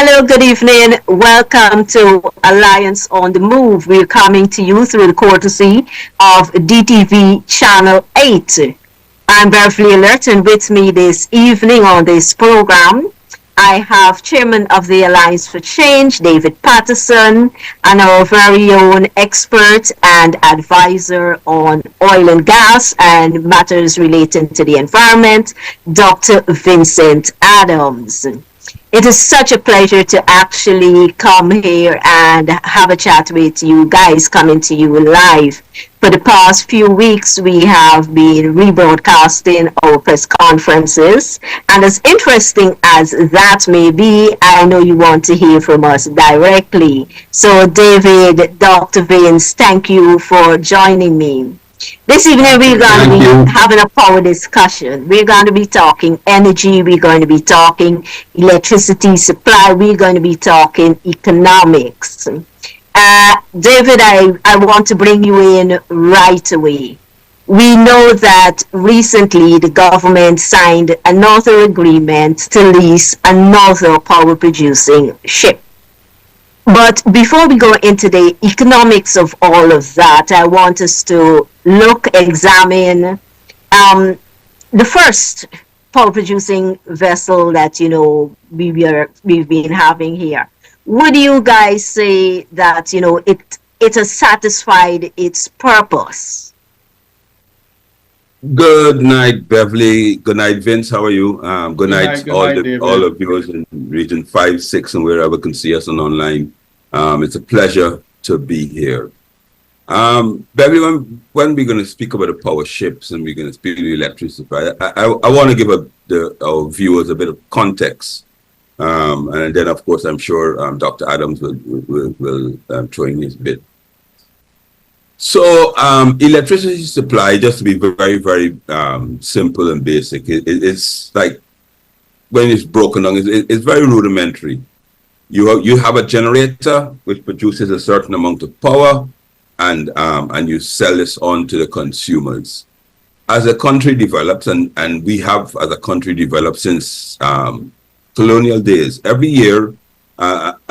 Hello, good evening. Welcome to Alliance on the Move. We're coming to you through the courtesy of DTV Channel 8. I'm Beverly Alert, and with me this evening on this program, I have Chairman of the Alliance for Change, David Patterson, and our very own expert and advisor on oil and gas and matters relating to the environment, Dr. Vincent Adams. It is such a pleasure to actually come here and have a chat with you guys, coming to you live. For the past few weeks, we have been rebroadcasting our press conferences. And as interesting as that may be, I know you want to hear from us directly. So, David, Dr. Vince, thank you for joining me. This evening we're going to be having a power discussion. We're going to be talking energy, we're going to be talking electricity supply, we're going to be talking economics. David, I want to bring you in right away. We know that recently the government signed another agreement to lease another power producing ship. But before we go into the economics of all of that, I want us to examine the first power producing vessel that we've been having here. Would you guys say that it has satisfied its purpose? Good night, Beverly. Good night, Vince. How are you? Good night, all of viewers in Region 5, 6, and wherever can see us online. It's a pleasure to be here. Beverly, when we're going to speak about the power ships and we're going to speak about the electricity, I want to give our viewers a bit of context. And then, of course, I'm sure Dr. Adams will throw in his bit. So electricity supply, just to be very, very simple and basic, it's like when it's broken down, it's very rudimentary. You have a generator which produces a certain amount of power, and you sell this on to the consumers. As a country develops, and we have as a country developed since colonial days, every year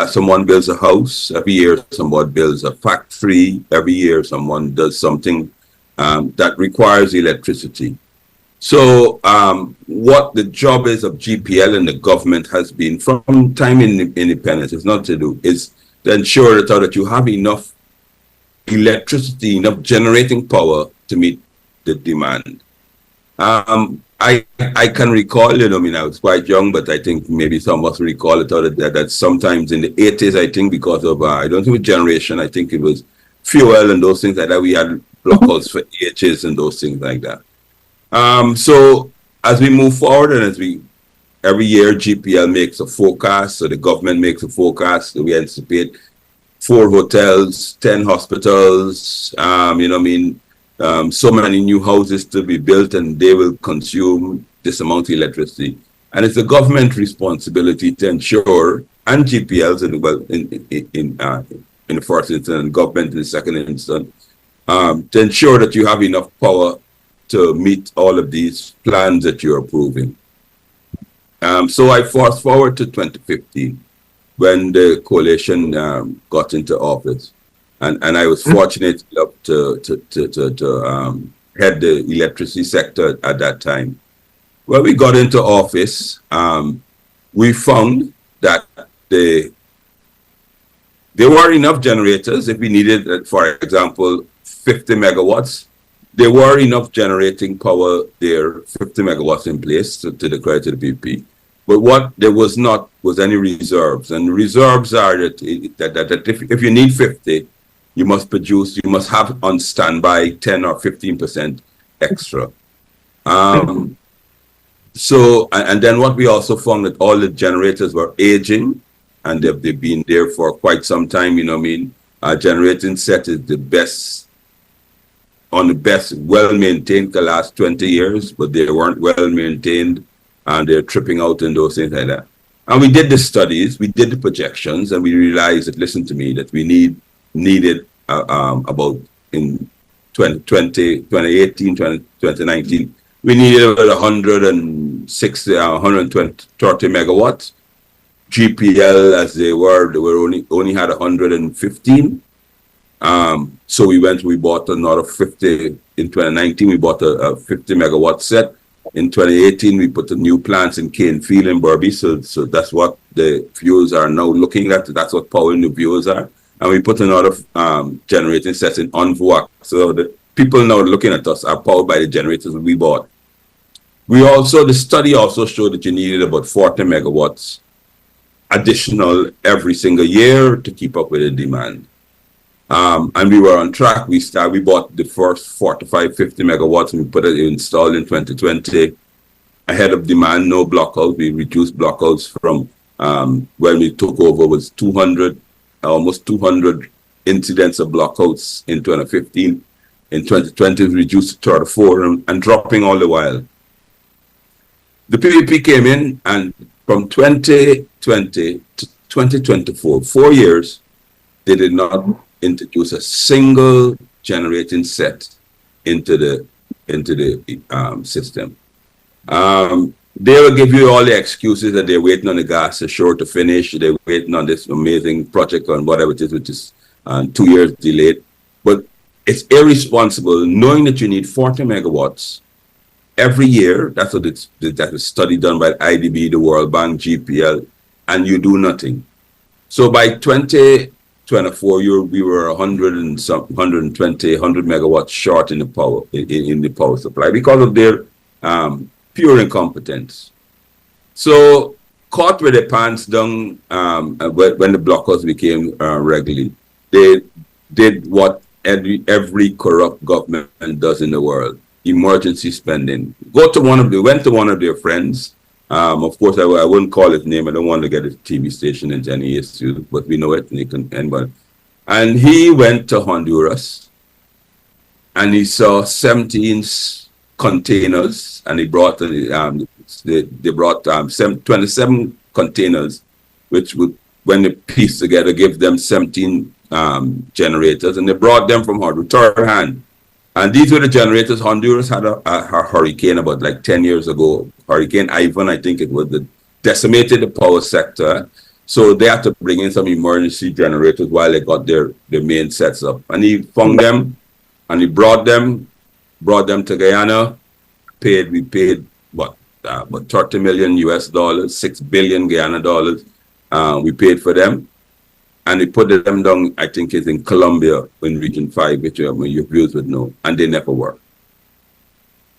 someone builds a house, every year someone builds a factory, every year someone does something that requires electricity. So what the job is of GPL and the government has been from time in independence is to ensure that you have enough electricity, enough generating power to meet the demand. I can recall, I was quite young, but I think maybe some of us recall it that sometimes in the 80s, I think because of, I don't think it was generation, I think it was fuel and those things like that, we had blockouts for ages and those things like that. So as we move forward and every year GPL makes a forecast, so the government makes a forecast, so we anticipate 4 hotels, 10 hospitals, so many new houses to be built, and they will consume this amount of electricity. And it's the government responsibility to ensure, and GPL's in the first instance, and government in the second instance, to ensure that you have enough power to meet all of these plans that you're approving. So I fast forward to 2015 when the coalition got into office. And I was fortunate enough to head the electricity sector at that time. When we got into office, we found that there were enough generators. If we needed, for example, 50 megawatts, there were enough generating power there, 50 megawatts in place to the credit of the BP. But what there was not was any reserves. And reserves are that if you need 50, you must have on standby 10 or 15% extra. So, and then what we also found that all the generators were aging, and they've been there for quite some time, Our generating set is the best, well-maintained the last 20 years, but they weren't well-maintained, and they're tripping out and those things like that. And we did the studies, we did the projections, and we realized that, listen to me, that we needed about in 2018, 2019, we needed about 160, 130 megawatts GPL as they were only had 115. So we bought another 50 in 2019. We bought a 50 megawatt set. In 2018, we put the new plants in Canefield and Berbice. So that's what the viewers are now looking at. That's what powering the viewers are. And we put another generating sets in Onvuak. So the people now looking at us are powered by the generators we bought. The study also showed that you needed about 40 megawatts additional every single year to keep up with the demand. And we were on track. We bought the first 45, 50 megawatts and we put it installed in 2020 ahead of demand, no blockouts. We reduced blockouts from when we took over was 200, almost 200 incidents of blockouts in 2015. In 2020, we reduced to 34 and dropping all the while. The PPP came in, and from 2020 to 2024, 4 years, they did not introduce a single generating set into the system. They will give you all the excuses that they're waiting on the gas ashore to finish. They're waiting on this amazing project on whatever it is, which is 2 years delayed. But it's irresponsible knowing that you need 40 megawatts every year. That's what that is study done by IDB, the World Bank, GPL, and you do nothing. So by 2024, we were 120, 100 megawatts short in the power in the power supply because of their pure incompetence. So caught with their pants down when the blockouts became regularly, they did what every corrupt government does in the world: emergency spending. Went to one of their friends. Of course, I wouldn't call his name. I don't want to get his TV station into any issue, but we know it. And he went to Honduras, and he saw 17 containers, and he brought they brought 27 containers, which would, when they pieced together, give them 17 generators, and they brought them from Honduras, third hand. And these were the generators. Honduras had a hurricane about like 10 years ago. Hurricane Ivan, I think it was, that decimated the power sector. So they had to bring in some emergency generators while they got their main sets up. And he found them, and he brought them to Guyana. We paid what, about 30 million US dollars, 6 billion Guyana dollars. We paid for them. And they put them down, I think it's in Colombia, in Region 5, which your viewers would know, and they never worked.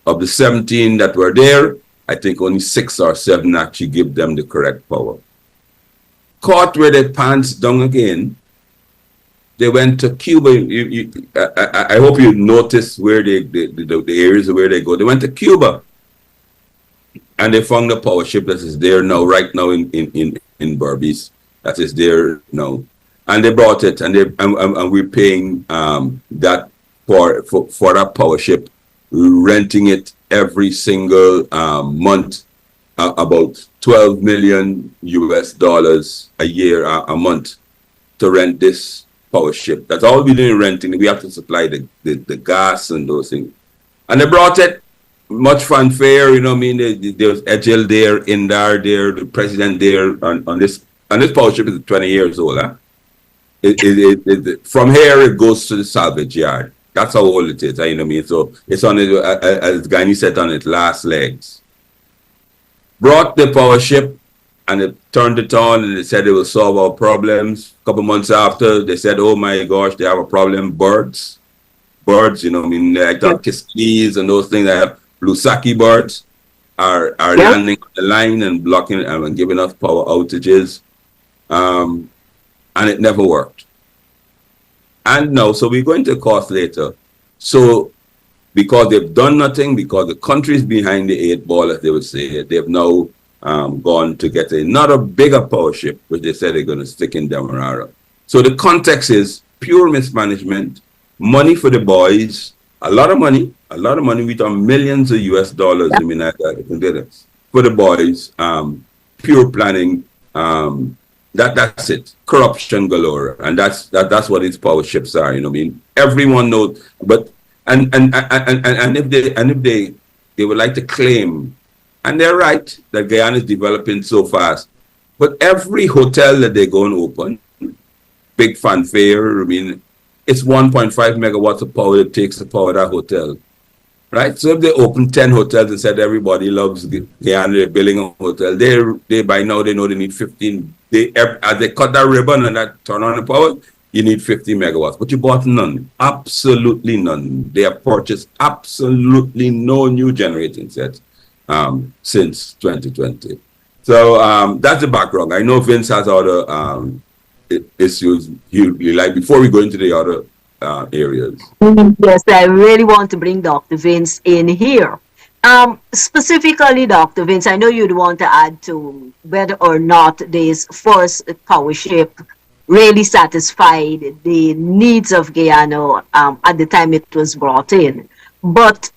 Of the 17 that were there, I think only 6 or 7 actually give them the correct power. Caught with their pants down again, they went to Cuba. I hope you notice where the areas where they go. They went to Cuba, and they found a power ship that is there now, right now in Berbice. That is there now. And they brought it, and we're paying that for that power ship, renting it every single month, about 12 million US dollars a year, a month, to rent this power ship. That's all we're doing, renting. We have to supply the gas and those things. And they brought it, much fanfare, you know what I mean? There was Ejel there, Indar there, the president there on this. And this power ship is 20 years old. Huh? From here, it goes to the salvage yard. That's how old it is. You know what I mean? So it's on it, as Gani said, on its last legs. Brought the power ship, and it turned it on, and they said it will solve our problems. A couple months after, they said, oh my gosh, they have a problem. Birds, you know what I mean? Like Kiskis and those things. They have Lusaki birds are landing on the line and blocking and giving us power outages. And it never worked. And now, so we're going to cost later. So because they've done nothing, because the country's behind the 8 ball, as they would say, they've now gone to get another bigger power ship, which they said they're going to stick in Demerara. So the context is pure mismanagement, money for the boys, a lot of money. We talk millions of US dollars. I mean, for the boys, pure planning. That's it. Corruption galore, and that's what these power ships are. You know what I mean? Everyone knows, but and if they would like to claim, and they're right, that Guyana is developing so fast, But every hotel that they go and open, big fanfare, I mean, it's 1.5 megawatts of power it takes to power that hotel, right? So if they open 10 hotels and said everybody loves Guyana, they're building a hotel, they by now they know they need 15. As they cut that ribbon and that turn on the power, you need 50 megawatts. But you bought none, absolutely none. They have purchased absolutely no new generating sets since 2020. So that's the background. I know Vince has other issues you like before we go into the other areas. Yes, I really want to bring Dr. Vince in here. Specifically, Dr. Vince, I know you'd want to add to whether or not this first power ship really satisfied the needs of Guyana at the time it was brought in. But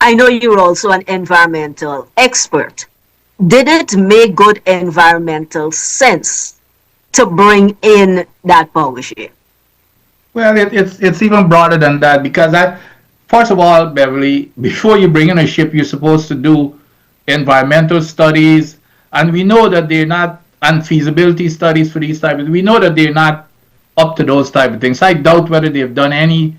I know you're also an environmental expert. Did it make good environmental sense to bring in that power ship? Well, it's even broader than that because first of all, Beverly, before you bring in a ship, you're supposed to do environmental studies, and we know that they're not, and feasibility studies for these types. We know that they're not up to those type of things. I doubt whether they've done any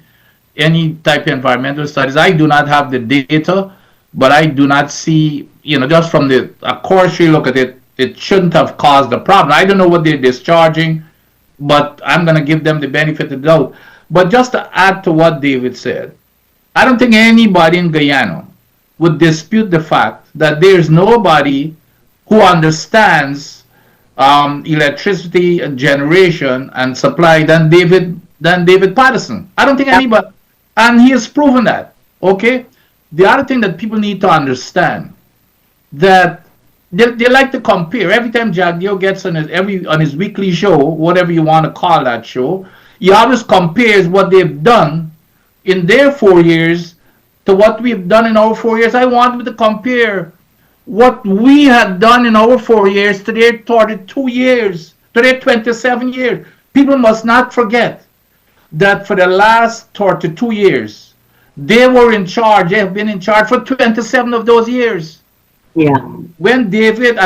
type of environmental studies. I do not have the data, but I do not see, just from the cursory look at it, it shouldn't have caused a problem. I don't know what they're discharging, but I'm going to give them the benefit of the doubt. But just to add to what David said, I don't think anybody in Guyana would dispute the fact that there's nobody who understands electricity generation and supply than David Patterson. I don't think anybody, and he has proven that. Okay. The other thing that people need to understand that they like to compare. Every time Jagdeo gets on his weekly show, whatever you want to call that show, he always compares what they've done in their 4 years to what we've done in our 4 years. I want them to compare what we had done in our 4 years to their 32 years, to their 27 years. People must not forget that for the last 32 years, they were in charge. They have been in charge for 27 of those years. Yeah. When David,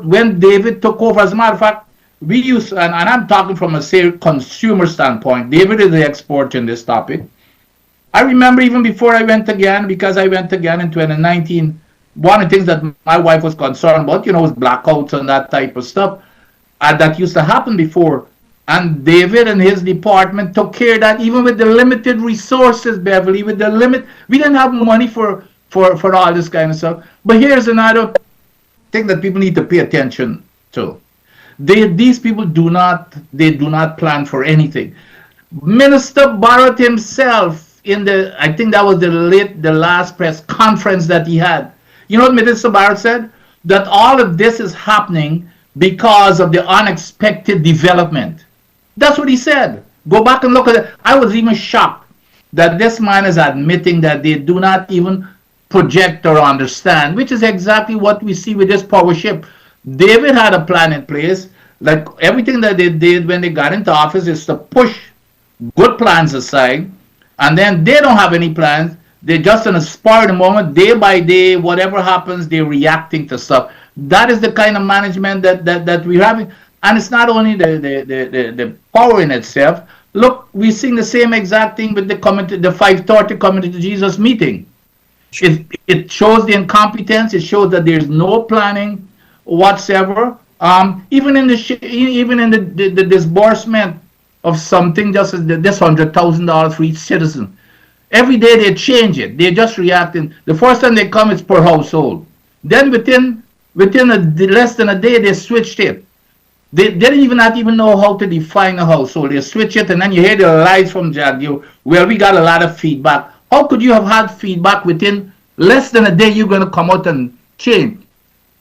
when David took over, as a matter of fact, we used, and I'm talking from a consumer standpoint, David is the expert in this topic. I remember even before I went again, because I went again in 2019, one of the things that my wife was concerned about, was blackouts and that type of stuff. That used to happen before. And David and his department took care of that, even with the limited resources, Beverly, we didn't have money for all this kind of stuff. But here's another thing that people need to pay attention to. These people do not plan for anything. Minister Barrett himself I think that was the last press conference that he had. You know what Minister Barrett said? That all of this is happening because of the unexpected development. That's what he said. Go back and look at it. I was even shocked that this man is admitting that they do not even project or understand, which is exactly what we see with this power ship. David had a plan in place. Like everything that they did when they got into office is to push good plans aside, and then they don't have any plans. They're just in a spur of the moment, day by day, whatever happens, they're reacting to stuff. That is the kind of management that we're having. And it's not only the power in itself. Look, we're seeing the same exact thing with the 530 Coming to Jesus meeting. It shows the incompetence. It shows that there's no planning whatsoever. Even in the disbursement of something, just as this $100,000 for each citizen. Every day they change it. They're just reacting. The first time they come, it's per household. Then within less than a day, they switched it. They didn't not even know how to define a household. They switch it, and then you hear the lies from Jagdeo. Well, we got a lot of feedback. How could you have had feedback within less than a day? You're going to come out and change.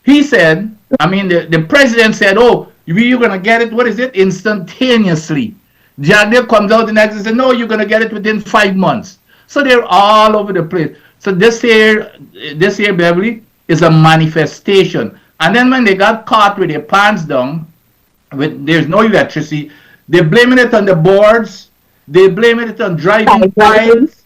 He said, the president said, oh, you're going to get it, what is it, instantaneously. Jagdeo comes out the next day and says, no, you're going to get it within 5 months. So they're all over the place. So this year, Beverly, is a manifestation. And then when they got caught with their pants down, there's no electricity, they're blaming it on the boards, they're blaming it on driving times.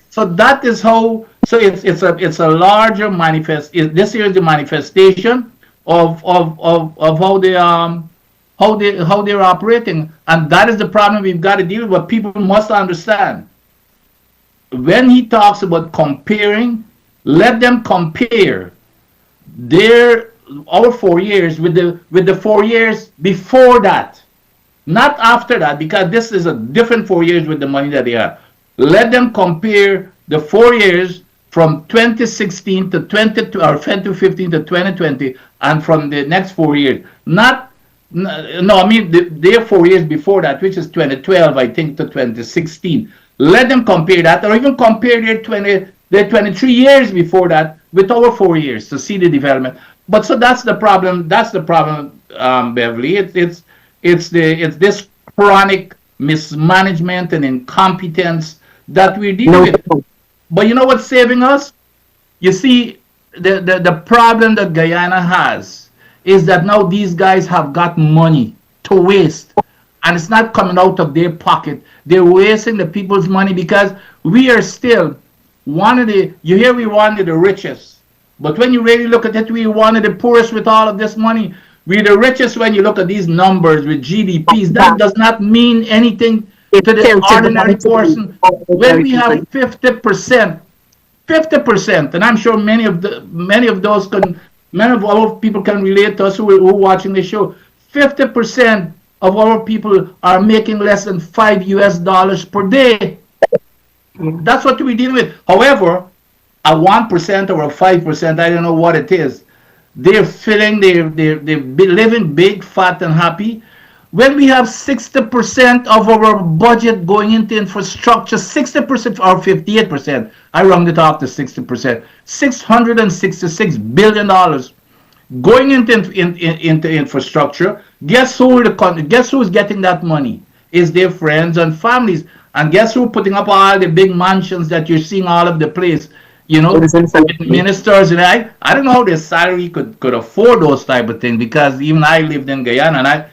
So that is how. So it's a larger this year is the manifestation of how they're operating, and that is the problem we've got to deal with. But people must understand, when he talks about comparing, let them compare our 4 years with the 4 years before that, not after that, because this is a different 4 years with the money that they have. Let them compare the 4 years from 2016 to 2015 to 2020, and from the next 4 years. I mean their 4 years before that, which is 2012, I think, to 2016. Let them compare that, or even compare their 23 years before that with our 4 years to see the development. But so that's the problem. That's the problem, Beverly. It's this chronic mismanagement and incompetence that we're dealing with. But you know what's saving us? You see, the problem that Guyana has is that now these guys have got money to waste, and it's not coming out of their pocket. They're wasting the people's money, because we are still you hear we one of the richest, but when you really look at it, we're one of the poorest with all of this money. We're the richest when you look at these numbers with GDPs. That does not mean anything to the ordinary person. When we have 50%, and I'm sure many of our people can relate to us who are watching the show. 50% of our people are making less than $5 per day. That's what we're dealing with. However, a 1% or a 5%, I don't know what it is, they're living big, fat, and happy. When we have 60% of our budget going into infrastructure, 60% or 58%, I rounded off to 60%, $666 billion going into infrastructure. Guess who's getting that money? Is their friends and families. And guess who putting up all the big mansions that you're seeing all over the place? You know, ministers, and I don't know how their salary could afford those type of things, because even I lived in Guyana, and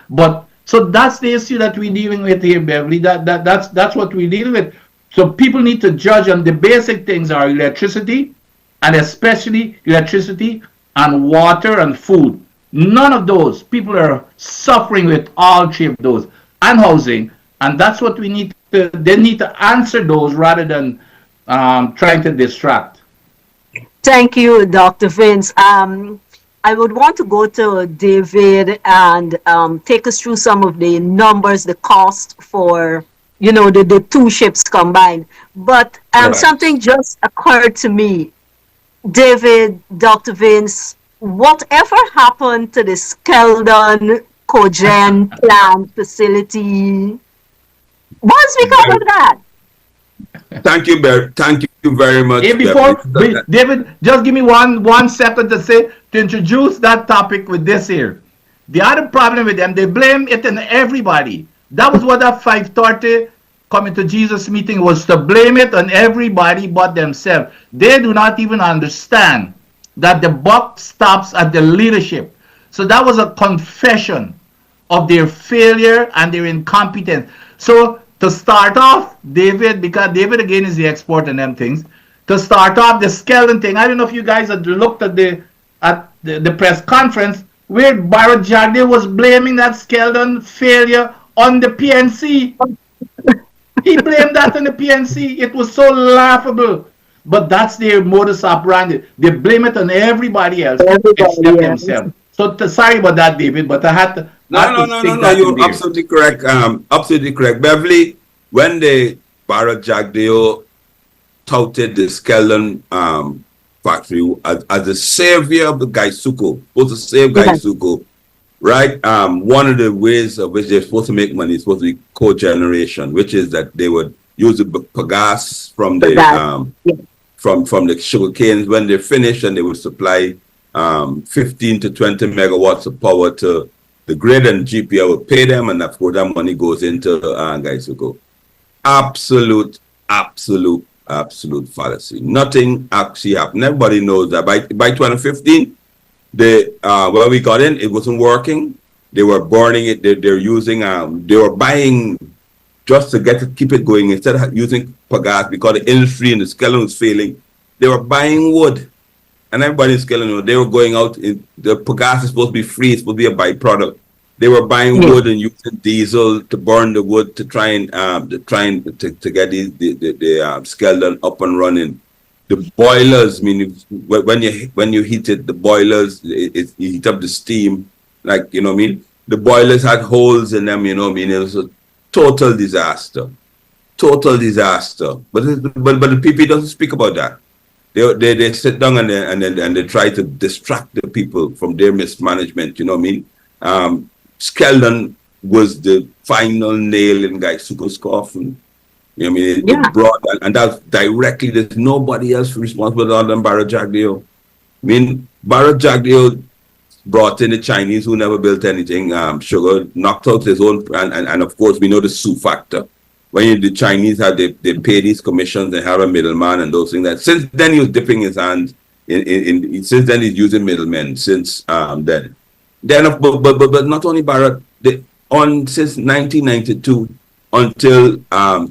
but so that's the issue that we're dealing with here, Beverly. That's what we're dealing with. So people need to judge on the basic things are electricity, and especially electricity and water and food. None of those. People are suffering with all three of those, and housing. And that's what they need to answer those rather than trying to distract. Thank you, Dr. Vince. I would want to go to David and take us through some of the numbers, the cost for, the two ships combined. But something just occurred to me. David, Dr. Vince, whatever happened to the Skeldon Cogen plant facility? What's because of that? Thank you, thank you very much. Hey, David, just give me one second to introduce that topic with this here. The other problem with them, they blame it on everybody. That was what that 530 Coming to Jesus meeting was, to blame it on everybody but themselves. They do not even understand that the buck stops at the leadership. So that was a confession of their failure and their incompetence. So to start off, David, because David again is the expert in them things, to start off the Skeldon thing, I don't know if you guys had looked at the press conference where Barrett Jagdeo was blaming that Skeldon failure on the PNC. He blamed that on the PNC. It was so laughable. But that's their modus operandi. They blame it on everybody else except themselves. So sorry about that, David, but I had to. No, you're absolutely correct. Absolutely correct. Beverly, when the Barrett Jagdeo touted the Skeldon factory as the savior of the Gaisuko, supposed to save Gaisuko, right? One of the ways of which they're supposed to make money is supposed to be cogeneration, which is that they would use the bagasse from the from the sugar canes when they're finished, and they would supply 15 to 20 megawatts of power to the grid, and GPL will pay them, and of course that money goes into Gaisuko. Absolute fallacy. Nothing actually happened. Everybody knows that by 2015, when we got in, it wasn't working. They were burning it. They're using. They were buying just to keep it going instead of using bagasse, because the industry and the Skeldon was failing. They were buying wood. and everybody's killing them. They were going out. The gas is supposed to be free. It's supposed to be a byproduct. They were buying wood and using diesel to burn the wood to try and to get the Skeldon up and running. The boilers, I mean, when you heat it, the boilers, you heat up the steam, like, you know what I mean? The boilers had holes in them, you know what I mean? It was a total disaster. Total disaster. But the PP doesn't speak about that. They sit down and they try to distract the people from their mismanagement, you know what I mean? Skeldon was the final nail in Guy Succo's coffin. You know what I mean? It brought, and that's directly, there's nobody else responsible other than Barra Jagdeo. I mean, Barra Jagdeo brought in the Chinese who never built anything. Sugar knocked out his own, and of course, we know the Sioux factor. When the Chinese had, they pay these commissions, they have a middleman and those things. That since then, he was dipping his hands in since then, he's using middlemen since then. But not only Barra, since 1992, until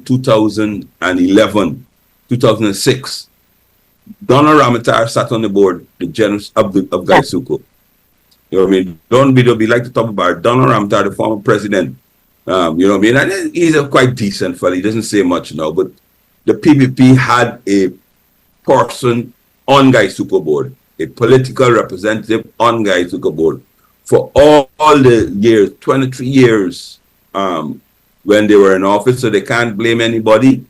2011, 2006, Donald Ramatar sat on the board, the general of Guy Succo. You know what I mean? We like to talk about Donald Ramatar, the former president. You know what I mean? And he's a quite decent fellow. He doesn't say much now, but the PPP had a person on Guy Succo board, a political representative on Guy Succo board for all the years, 23 years. When they were in office, so they can't blame anybody.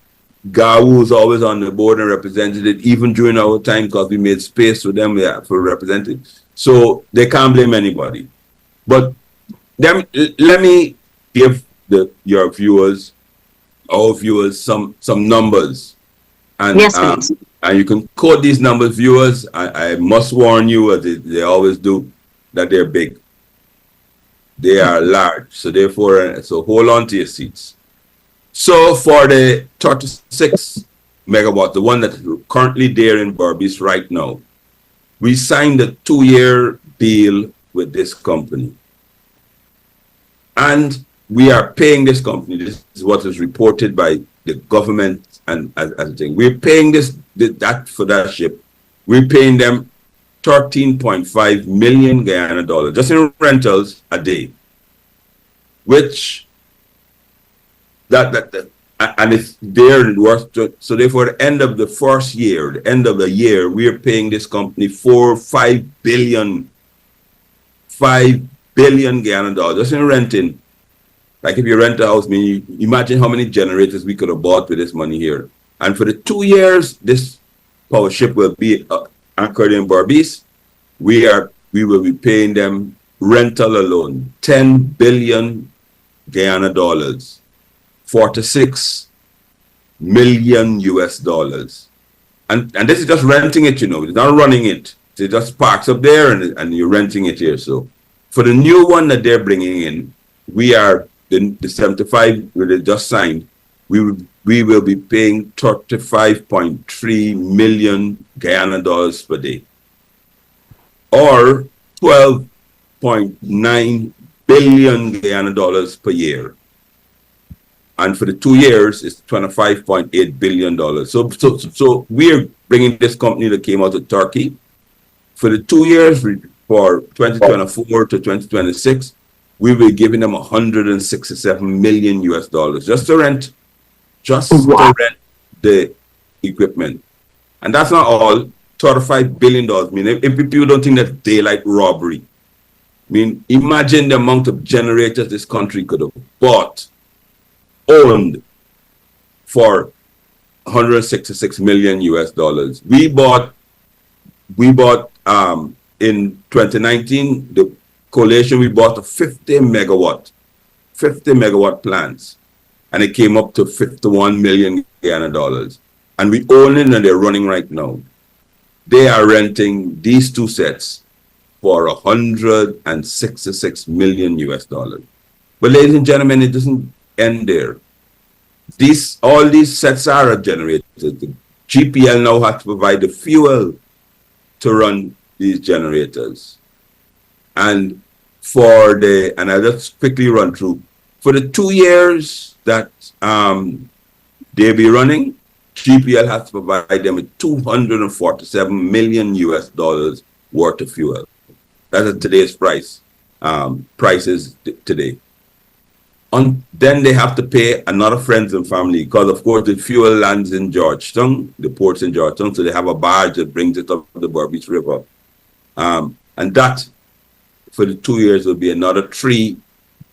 GAWU was always on the board and represented it, even during our time, because we made space for them for representing. So they can't blame anybody. But let me give our viewers some numbers, and and you can quote these numbers, viewers. I must warn you, as they always do, that they're big. They are large, so therefore, so hold on to your seats. So for the 36 megawatt, the one that is currently there in Berbice right now, we signed a 2-year deal with this company. And we are paying this company, this is what is reported by the government and as a thing. We're paying that for that ship. We're paying them 13.5 million Guyana dollars just in rentals a day, which and it's there worth. So therefore, the end of the first year, the end of the year, we are paying this company 5 billion Guyana dollars just in renting. Like if you rent a house, you imagine how many generators we could have bought with this money here. And for the 2 years, this power ship will be anchored in Berbice. We will be paying them rental alone, 10 billion Guyana dollars, 46 million US dollars. And this is just renting it, you know, it's not running it. It just parks up there and you're renting it here. So for the new one that they're bringing in, we are the 75 they just signed, we will be paying 35.3 million Guyana dollars per day, or 12.9 billion Guyana dollars per year. And for the 2 years, it's $25.8 billion. So we're bringing this company that came out of Turkey. For the 2 years, for 2024 to 2026, we will be giving them 167 million US dollars just to rent the equipment. And that's not all, $35 billion. I mean, if people don't think that's daylight robbery, I mean, imagine the amount of generators this country could have bought, owned for 166 million US dollars. We bought in 2019, the coalition, we bought a 50 megawatt plants, and it came up to 51 million Guyana dollars. And we own it and they're running right now. They are renting these two sets for 166 million US dollars. But ladies and gentlemen, it doesn't end there. All these sets are generated. The GPL now has to provide the fuel to run these generators. And I'll just quickly run through. For the 2 years that they'll be running, GPL has to provide them with 247 million US dollars worth of fuel. That's at today's prices today. Then they have to pay another friends and family because, of course, the fuel lands in Georgetown, the port's in Georgetown, so they have a barge that brings it up the Berbice River. And that, for the 2 years, will be another $3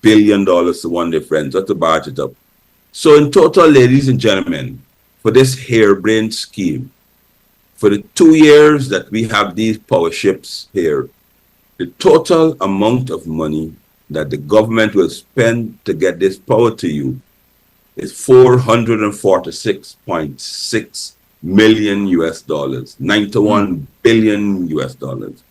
billion to one day friends. That's to barge it up. So in total, ladies and gentlemen, for this harebrained scheme, for the 2 years that we have these power ships here, the total amount of money that the government will spend to get this power to you is $446.6 million US dollars, 91 billion US dollars.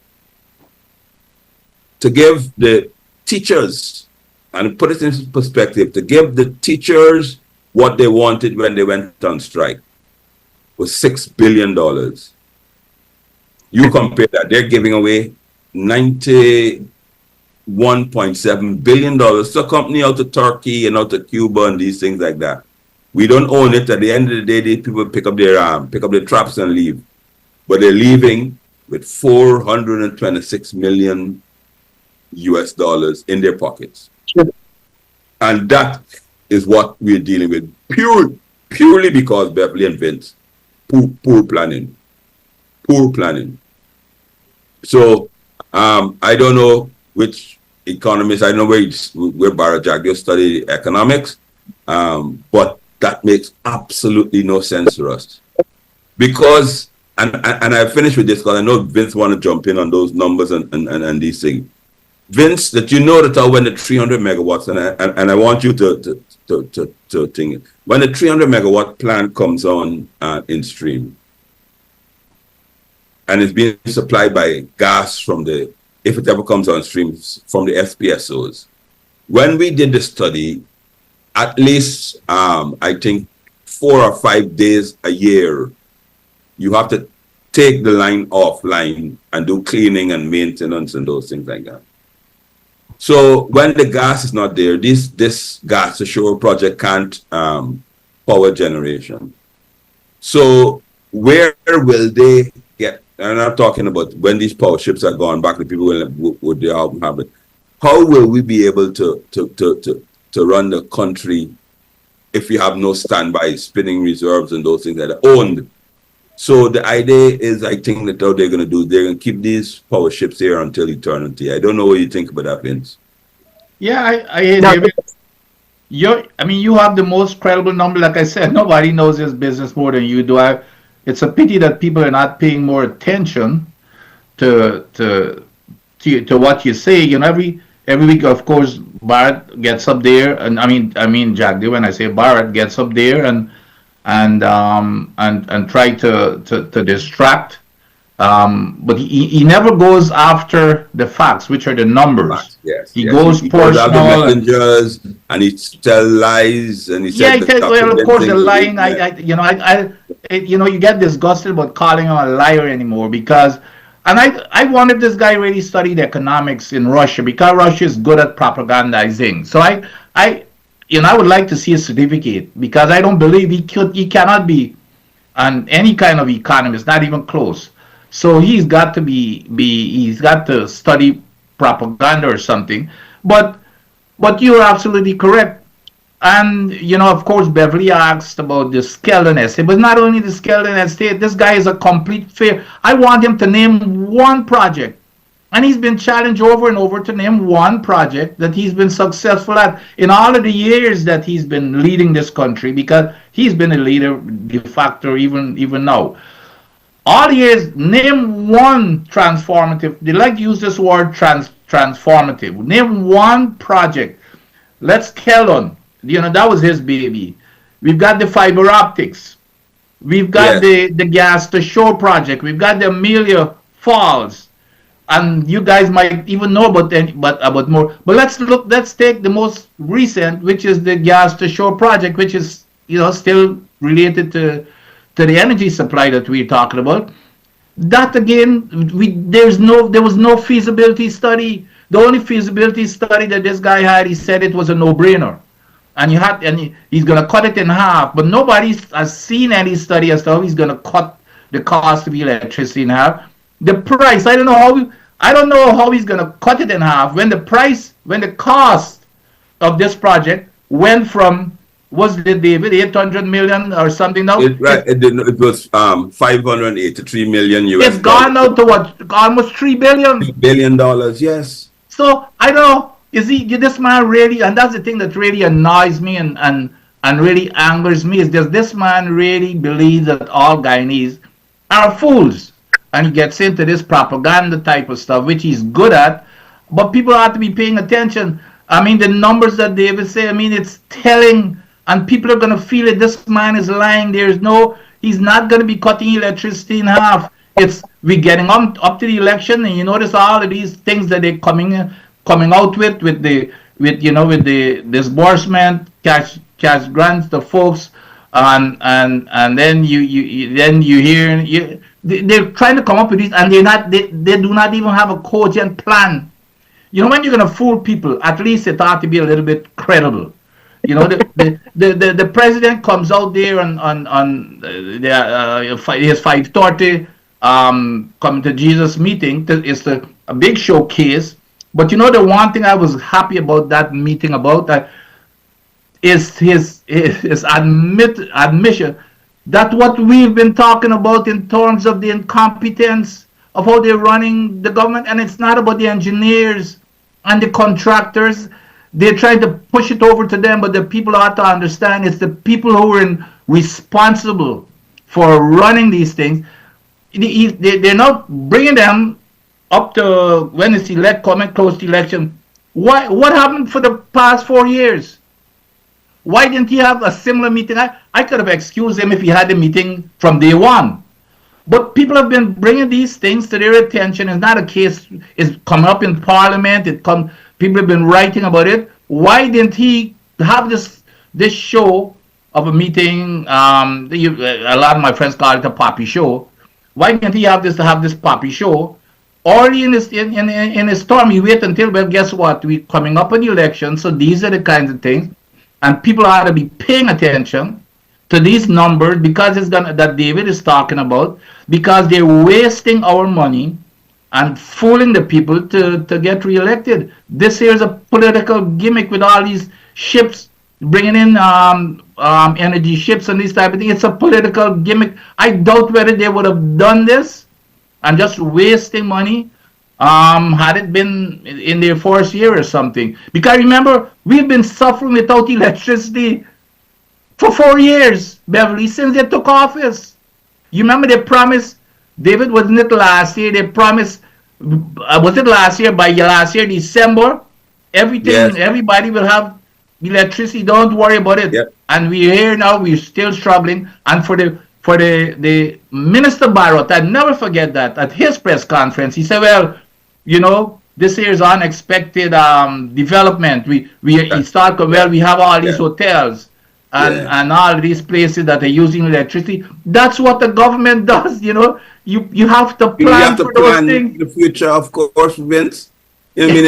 To give the teachers, and put it in perspective, to give the teachers what they wanted when they went on strike was $6 billion. You compare that, they're giving away $91.7 billion to a company out of Turkey and out of Cuba and these things like that. We don't own it. At the end of the day, these people pick up their traps and leave. But they're leaving with 426 million US dollars in their pockets. Sure. And that is what we're dealing with purely because Beverly and Vince, poor planning. So I don't know which economist, I know where Bharat Jagdeo studied economics, but that makes absolutely no sense for us. Because, and I finish with this because I know Vince want to jump in on those numbers and these things. Vince, that you know that when the 300 megawatts, and I want you to think it, when the 300 megawatt plant comes on in stream, and it's being supplied by gas from the, if it ever comes on stream, from the FPSOs. When we did the study, at least, I think 4 or 5 days a year, you have to take the line offline and do cleaning and maintenance and those things like that. So when the gas is not there, this gas to shore project can't power generation. So where will they get? And I'm talking about when these power ships are gone back, the people would have it. How will we be able to run the country if we have no standby spinning reserves and those things that are owned? So the idea is, I think that what they're going to do, they're going to keep these power ships here until eternity. I don't know what you think about that, Vince. Yeah, David. You have the most credible number. Like I said, nobody knows this business more than you do. It's a pity that people are not paying more attention to what you say. You know, every week, of course, Bharat gets up there, and I mean Jagdeo. When I say Bharat gets up there and try to distract, but he never goes after the facts, which are the numbers. Yes, he goes personal. The messengers and he tells lies and he says. Yeah, well, of course, the lying. You get disgusted about calling him a liar anymore because, and I wonder if this guy really studied economics in Russia because Russia is good at propagandizing. So I would like to see a certificate because I don't believe he cannot be any kind of economist, not even close. So he's got to study propaganda or something. But you're absolutely correct. And of course, Beverly asked about the Skeldon essay, but not only the Skeldon essay. This guy is a complete failure. I want him to name one project. And he's been challenged over and over to name one project that he's been successful at in all of the years that he's been leading this country, because he's been a leader de facto even now. All he is, name one transformative. They like to use this word transformative. Name one project. Let's Skeldon. That was his baby. We've got the fiber optics. We've got the gas to shore project. We've got the Amelia Falls. And you guys might even know about more. But let's take the most recent, which is the gas to shore project, which is still related to the energy supply that we're talking about. That again, there was no feasibility study. The only feasibility study that this guy had, he said it was a no-brainer. and he's going to cut it in half. But nobody has seen any study as to how he's going to cut the cost of electricity in half. The price, I don't know how he's going to cut it in half when the cost of this project went from, was it, David, 800 million or something now? It was 583 million US. It's gone out to what? Almost $3 billion. $3 billion, yes. So I don't know. Is this man really? And that's the thing that really annoys me and really angers me, is does this man really believe that all Guyanese are fools? And he gets into this propaganda type of stuff, which he's good at, but people have to be paying attention. I mean, the numbers that David say, I mean, it's telling, and people are going to feel it. This man is lying. He's not going to be cutting electricity in half. We're getting up to the election, and you notice all of these things that they're coming out with the disbursement, cash grants to folks, and then you hear they're trying to come up with this, and they do not even have a cogent plan. You know, when you're going to fool people, at least it ought to be a little bit credible. You know, the president comes out there on his 5:30 come to Jesus meeting. It's a big showcase. But you know, the one thing I was happy about that meeting is his admission that what we've been talking about in terms of the incompetence of how they're running the government, and it's not about the engineers and the contractors. They're trying to push it over to them, but the people ought to understand it's the people who are responsible for running these things. They're not bringing them up to when it's coming close to election. What happened for the past 4 years? Why didn't he have a similar meeting? I could have excused him if he had a meeting from day one. But people have been bringing these things to their attention. It's not a case, it's coming up in Parliament. People have been writing about it. Why didn't he have this show of a meeting? A lot of my friends call it a poppy show. Why didn't he have this poppy show? Already in his storm, he wait until, well, guess what? We're coming up on the election, so these are the kinds of things. And people ought to be paying attention to these numbers because that David is talking about, because they're wasting our money and fooling the people to get reelected. This here is a political gimmick with all these ships, bringing in energy ships and this type of thing. It's a political gimmick. I doubt whether they would have done this and just wasting money had it been in their first year or something. Because remember, we've been suffering without electricity for 4 years, Beverly, since they took office. You remember they promised, David, wasn't it last year? They promised, was it last year? By last year, December, everything, yes. Everybody will have electricity. Don't worry about it. Yep. And we're here now. We're still struggling. And for the Minister Barrett, I never forget that at his press conference, he said, well, you know, this year's unexpected development. We start, well, we have all these hotels and all these places that are using electricity. That's what the government does, you know. You have to plan for those things. The future, of course, Vince. I mean,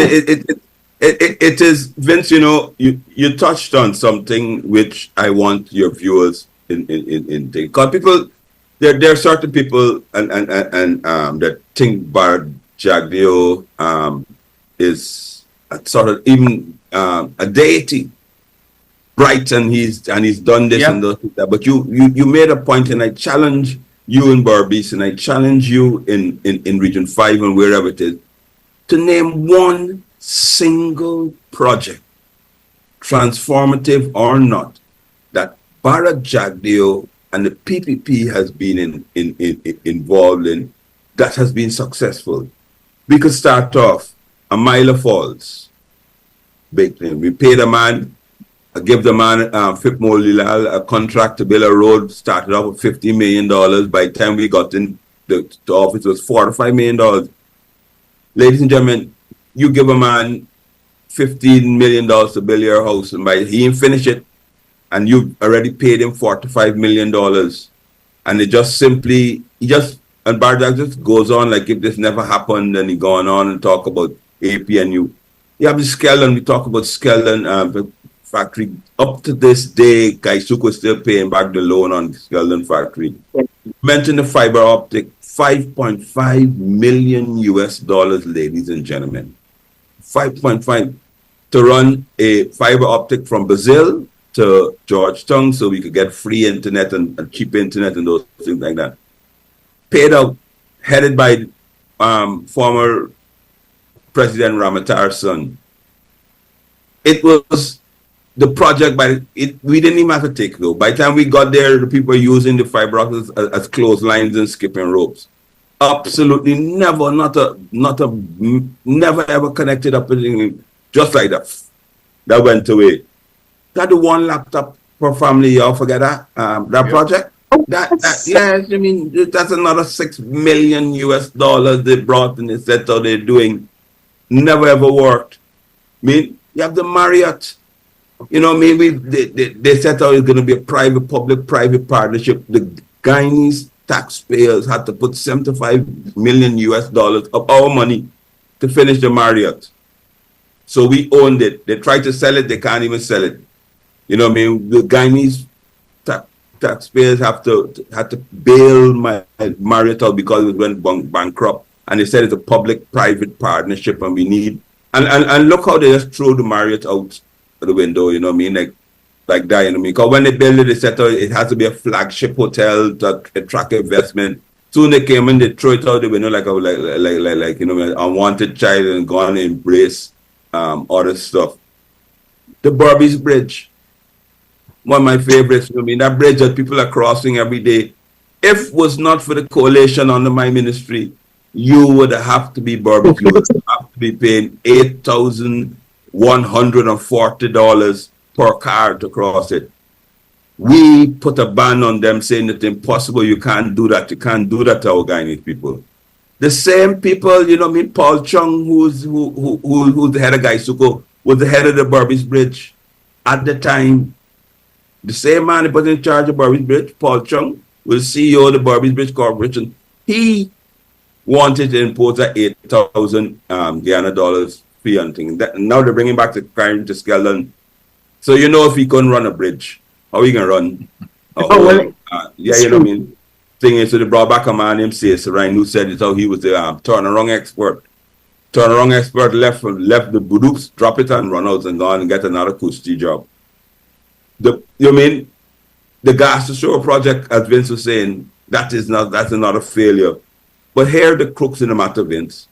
it is, Vince, you know, you touched on something which I want your viewers in because people, there are certain people and that think Barrett Jagdeo is a sort of even a deity, right? And he's done this and that. But you made a point, and I challenge you in Berbice, and I challenge you in Region 5 and wherever it is, to name one single project, transformative or not, that Barrett Jagdeo and the PPP has been involved in that has been successful. We could start off a Mila Falls. We paid a man, give the man, Fipmo Lilal, a contract to build a road, started off with $50 million. By the time we got in the office, it was $4 to $5 million. Ladies and gentlemen, you give a man $15 million to build your house, and he ain't finish it, and you already paid him $4 to $5 million. And it just simply, and Barrett just goes on like if this never happened, and he going on and talk about AP and you have the Skellon. We talk about Skellon, factory. Up to this day, Gaisuco is still paying back the loan on the Skeldon factory. Mention the fiber optic, $5.5 million US, ladies and gentlemen. 5.5 to run a fiber optic from Brazil to Georgetown so we could get free internet and cheap internet and those things like that. Paid out, headed by former President Ramatarsson. It was the project, we didn't even have to take though. By the time we got there, the people were using the fiber optics as clotheslines and skipping ropes. Absolutely never, never ever connected up anything just like that. That went away. Got the one laptop per family, y'all forget that? That project? Yes, I mean, that's another $6 million US they brought and they said how they're doing. Never ever worked. I mean, you have the Marriott. You know, maybe they said how it's going to be a public-private partnership. The Guyanese taxpayers had to put $75 million US of our money to finish the Marriott. So we owned it. They tried to sell it, they can't even sell it. You know what I mean? The Guyanese taxpayers had to bail my Marriott out because it went bankrupt. And they said it's a public-private partnership and we need... And look how they just throw the Marriott out the window, you know what I mean? Like that, you know what I mean? Because when they build it, they said it has to be a flagship hotel to attract investment. Soon they came and they throw it out the window like you know, an unwanted child and gone and embrace other stuff. The Berbice Bridge, one of my favorites. You know what I mean? That bridge that people are crossing every day. If was not for the coalition under my ministry, you would have to be Berbice. You would have to be paying $8,140 per car to cross it. We put a ban on them saying it's impossible, you can't do that. You can't do that to our Guyanese people. The same people, you know what I mean, Paul Chung, who's the head of Gaisuco, was the head of the Berbice Bridge at the time. The same man who was in charge of Berbice Bridge, Paul Chung, was CEO of the Berbice Bridge Corporation. He wanted to impose a 8,000 Guyana dollars fee on things. Now they're bringing back the crime to Skeldon. So you know if he couldn't run a bridge, how he can run? You know what I mean? Thing is, so they brought back a man named Cesar Ryan who said it's how he was the turnaround expert. Turnaround expert left the Budoops, drop it and run out and go on and get another Kusti job. The gas to shore project, as Vince was saying, that's another failure. But here are the crooks in the matter, Vince.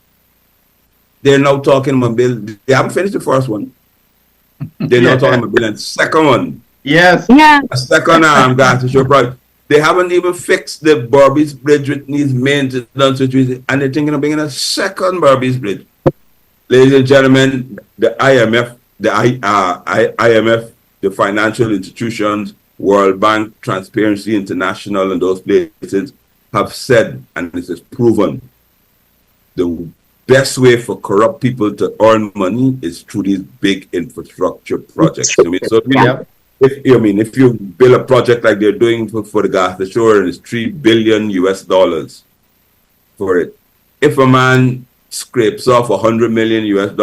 They're now talking about bill. They haven't finished the first one. They're now talking about bill and second one. Yes. Yeah. A second gas to shore project. They haven't even fixed the Berbice Bridge, which needs maintenance, and they're thinking of bringing a second Berbice Bridge. Ladies and gentlemen, the IMF, the financial institutions, World Bank, Transparency International, and those places have said, and this is proven, the best way for corrupt people to earn money is through these big infrastructure projects. I mean, so if you build a project like they're doing for the gas to shore, and it's $3 billion US for it. If a man scrapes off $100 million US,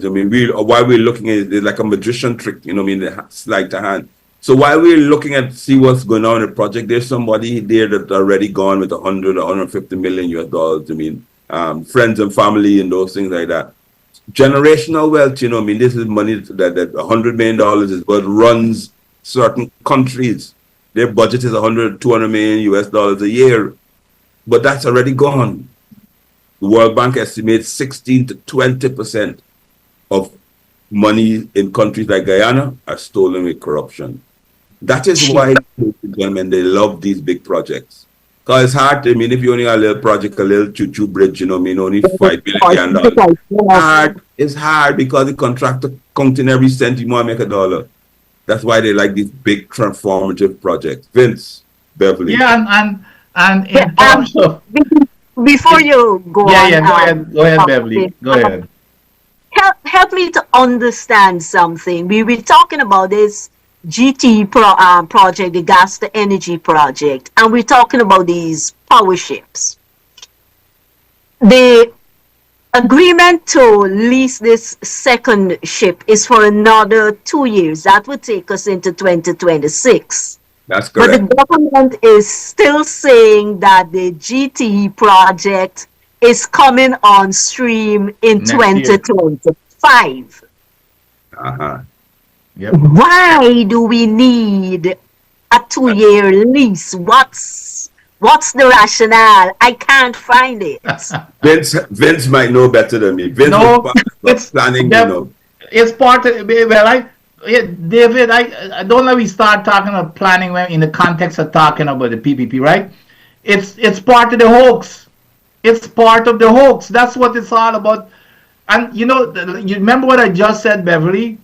I mean, while we're looking at it, it's like a magician trick, you know what I mean? Sleight of hand. So while we're looking at see what's going on in the project, there's somebody there that's already gone with $150 million US. I mean, friends and family and those things like that. Generational wealth, you know what I mean? This is money that $100 million is what runs certain countries. Their budget is $200 million US a year, but that's already gone. The World Bank estimates 16 to 20% of money in countries like Guyana are stolen with corruption. That is why, gentlemen, they love these big projects. Because it's hard. I mean, if you only have a little project, a little choo-choo bridge, you know what I mean, only $5 billion. It's hard because the contractor counting every cent you want to make a dollar. That's why they like these big transformative projects. Vince, Beverly. Yeah, and in terms of... Before you go on... Go ahead, Beverly. Go ahead. Help me to understand something. We were talking about this GT project, the gas to energy project, and we're talking about these power ships. The agreement to lease this second ship is for another 2 years. That would take us into 2026. That's But the correct. government is still saying that the GTE project is coming on stream in Next year. 2025. Uh-huh. Yep. Why do we need a 2-year lease? What's the rationale? I can't find it. Vince might know better than me. Vince No, was part of it's planning, It's part of, well, David, I don't know. We start talking about planning when in the context of talking about the PPP, right? It's part of the hoax. It's part of the hoax. That's what it's all about. And you remember what I just said, Beverly?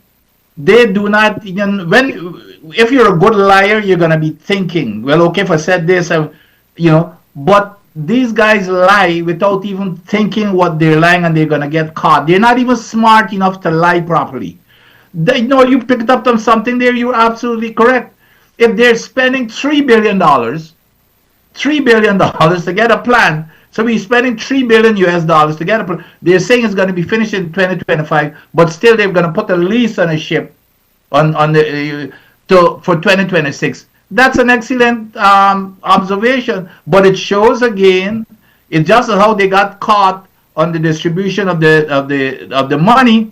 They do not, if you're a good liar, you're gonna be thinking, well, okay, if I said this, but these guys lie without even thinking what they're lying, and they're gonna get caught. They're not even smart enough to lie properly. You picked up on something there. You're absolutely correct. If they're spending $3 billion to get a plan, so we're spending $3 billion US to get a plan. They're saying it's going to be finished in 2025, but still they're going to put a lease on a ship for 2026. That's an excellent observation, but it shows again, it's just how they got caught on the distribution of the money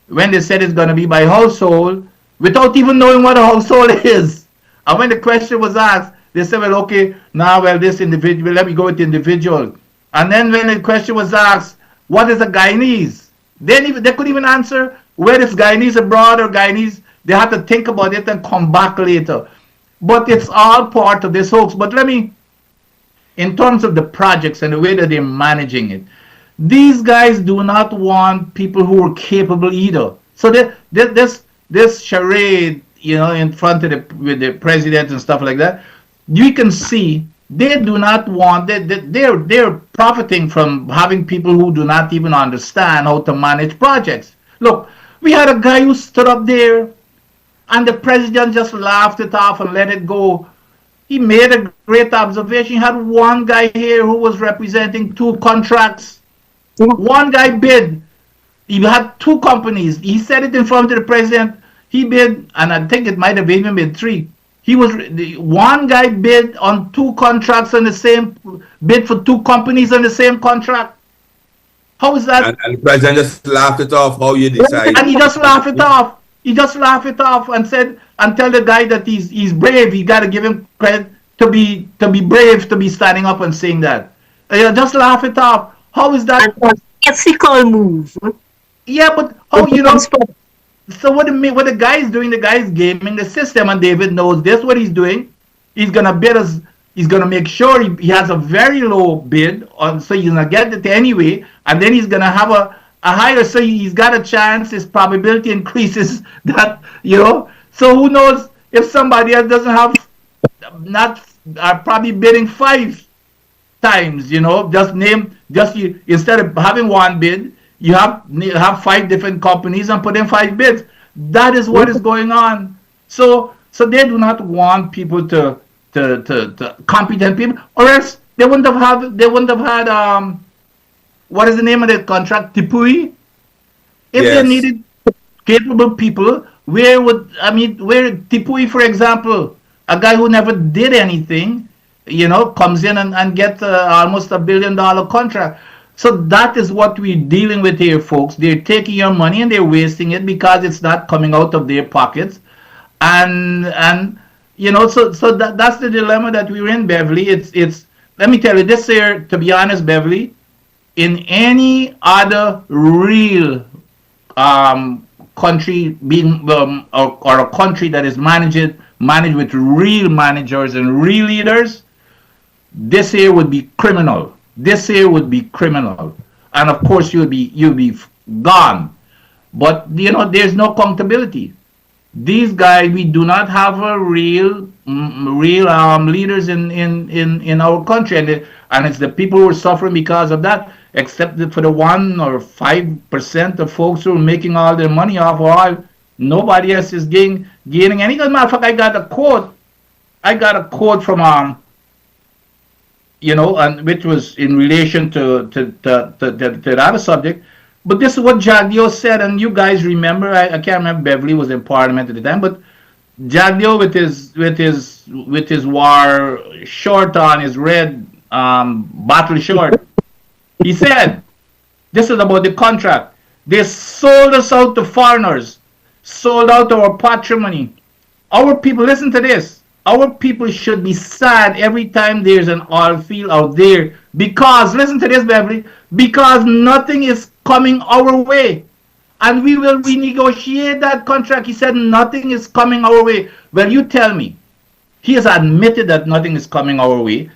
when they said it's going to be by household, without even knowing what a household is. And when the question was asked, they said, well, okay, this individual, let me go with the individual. And then when the question was asked, what is a Guyanese? They couldn't even answer whether it's Guyanese abroad or Guyanese. They had to think about it and come back later. But it's all part of this hoax. But in terms of the projects and the way that they're managing it, these guys do not want people who are capable either. So this charade, in front of with the president and stuff like that, you can see they do not want they're profiting from having people who do not even understand how to manage projects. Look, we had a guy who stood up there, and the president just laughed it off and let it go. He made a great observation. He had one guy here who was representing 2 contracts. One guy bid. He had 2 companies. He said it in front of the president. He bid, and I think it might have even been 3. One guy bid on 2 contracts on the same bid for 2 companies on the same contract. How is that? And the president just laughed it off. How you decide? And he just laughed it off. He just laughed it off and said, and tell the guy that he's brave. You got to give him credit to be brave, to be standing up and saying that. Just laugh it off. How is that? An ethical move. Yeah, but so what the guy is doing, the guy is gaming the system, and David knows this. What he's doing, he's gonna bid us. He's gonna make sure he has a very low bid, so he's gonna get it anyway, and then he's gonna have a higher. So he's got a chance. His probability increases that So who knows if somebody else doesn't have, are probably bidding 5 times. Instead of having 1 bid, you have 5 different companies and put in 5 bids. That is what is going on. So they do not want people to competent people, or else they wouldn't have had what is the name of the contract, Tipui? If Yes. they needed capable people, where Tipui, for example, a guy who never did anything, comes in and gets almost $1 billion contract. So that is what we're dealing with here, folks. They're taking your money and they're wasting it because it's not coming out of their pockets. And so that's the dilemma that we're in, Beverly. It's let me tell you this here, to be honest, Beverly, in any other real country being or a country that is managed with real managers and real leaders, this here would be criminal. This here would be criminal, and of course you'll be gone. But there's no accountability. These guys, we do not have a real leaders in our country, and it's the people who are suffering because of that. Except that for the 1 or 5% of folks who are making all their money off oil, nobody else is gaining anything. As a matter of fact, I got a quote from and which was in relation to that other subject. But this is what Jagdeo said, and you guys remember. I can't remember. Beverly was in Parliament at the time, but Jagdeo with his war short on, his red battle short. He said, "This is about the contract. They sold us out to foreigners, sold out our patrimony. Our people, listen to this. Our people should be sad every time there's an oil field out there because, listen to this, Beverly, because nothing is coming our way. And we will renegotiate that contract." He said, "Nothing is coming our way." Well, you tell me. He has admitted that nothing is coming our way.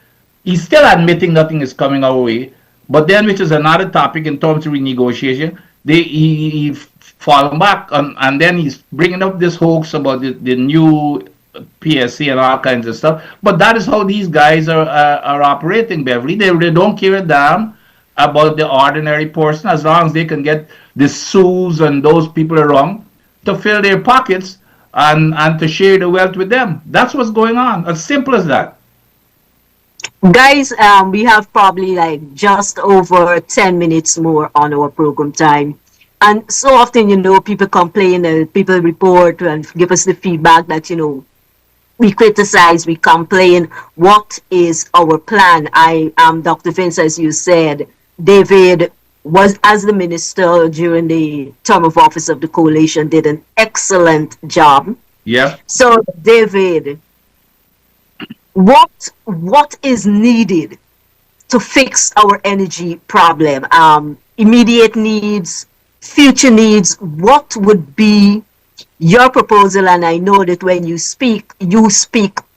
He's still admitting nothing is coming our way. But then, which is another topic in terms of renegotiation, he fallen back, and then he's bringing up this hoax about the new PSC and all kinds of stuff. But that is how these guys are operating, Beverly. They don't care a damn about the ordinary person as long as they can get the Sues and those people around to fill their pockets and to share the wealth with them. That's what's going on. As simple as that. Guys, we have probably like just over 10 minutes more on our program time. And so often, people complain and people report and give us the feedback that, we criticize, we complain. What is our plan? Dr. Vince, as you said, David was, as the minister during the term of office of the coalition, did an excellent job. Yeah. So, David, what is needed to fix our energy problem? Immediate needs, future needs. What would be your proposal? And I know that when you speak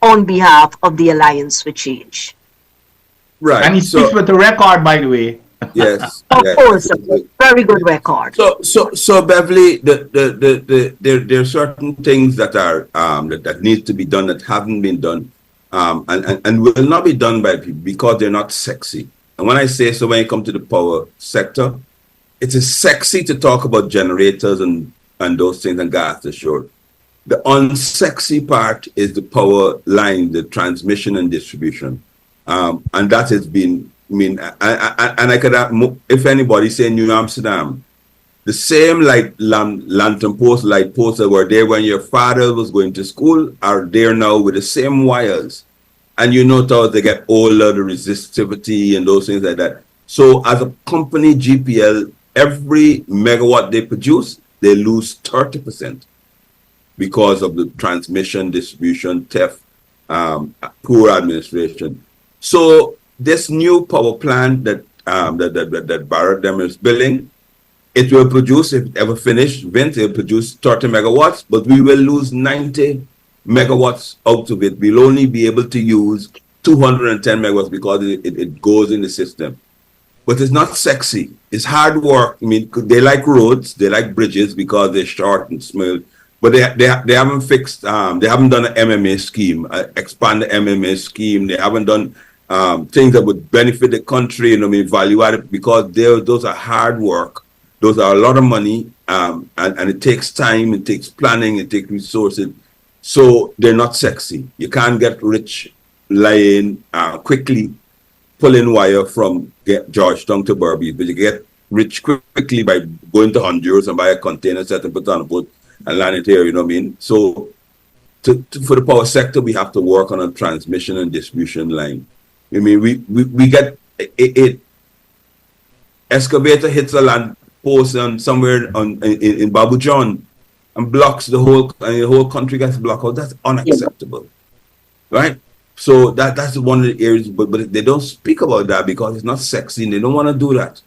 on behalf of the Alliance for Change. Right. And he speaks with a record, by the way. Yes. Of course, very good record. So Beverly, there are certain things that are that need to be done that haven't been done, and will not be done by people because they're not sexy. And when I say so, when you come to the power sector, it is sexy to talk about generators and those things and gas to shore. The unsexy part is the power line, the transmission and distribution, and that has been. I could have, if anybody say New Amsterdam, the same lantern posts, light posts that were there when your father was going to school are there now with the same wires. And how they get older, the resistivity and those things like that. So as a company, GPL, every megawatt they produce, they lose 30% because of the transmission, distribution, theft, poor administration. So this new power plant that Barrett Dem is building, it will produce, if it ever finished, Vince, it will produce 30 megawatts, but we will lose 90 megawatts out of it. We'll only be able to use 210 megawatts because it goes in the system. But it's not sexy. It's hard work. They like roads, they like bridges because they're short and small, but they haven't fixed, they haven't done an MMA scheme, expand the MMA scheme. They haven't done things that would benefit the country, value added, because those are hard work. Those are a lot of money, and it takes time, it takes planning, it takes resources. So they're not sexy. You can't get rich lying quickly, pulling wire from Georgetown to Berbice, but you get rich quickly by going to Honduras and buy a container set and put it on a boat and land it here, So for the power sector, we have to work on a transmission and distribution line. We get it. Excavator hits a land post somewhere in Babu John and blocks the whole country gets blocked out. That's unacceptable, right? So that's one of the areas, but they don't speak about that because it's not sexy and they don't want to do that.